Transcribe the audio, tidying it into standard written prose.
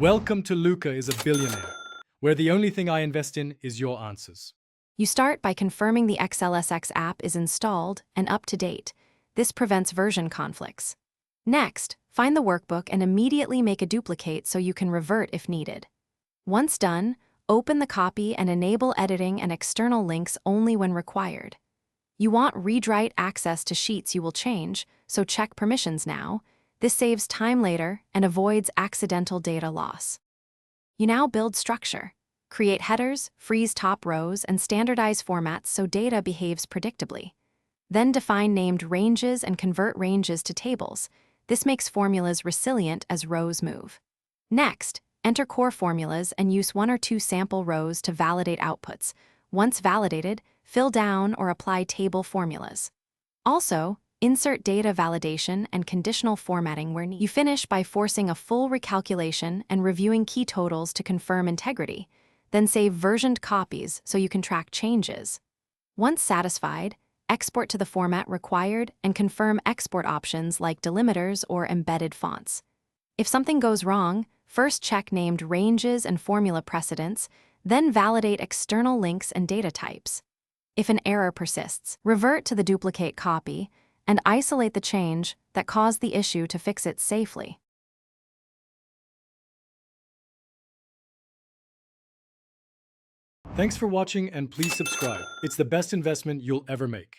Welcome to Luca is a Billionaire, where the only thing I invest in is your answers. You start by confirming the Xlsx app is installed and up to date. This prevents version conflicts. Next, find the workbook and immediately make a duplicate so you can revert if needed. Once done, open the copy and enable editing and external links only when required. You want read-write access to sheets you will change, so check permissions now. This saves time later and avoids accidental data loss. You now build structure. Create headers, freeze top rows, and standardize formats so data behaves predictably. Then define named ranges and convert ranges to tables. This makes formulas resilient as rows move. Next, enter core formulas and use 1 or 2 sample rows to validate outputs. Once validated, fill down or apply table formulas. Also, insert data validation and conditional formatting where needed. You finish by forcing a full recalculation and reviewing key totals to confirm integrity. Then save versioned copies so you can track changes. Once satisfied, export to the format required and confirm export options like delimiters or embedded fonts. If something goes wrong, first check named ranges and formula precedents, then validate external links and data types. If an error persists, revert to the duplicate copy and isolate the change that caused the issue to fix it safely. Thanks for watching and please subscribe. It's the best investment you'll ever make.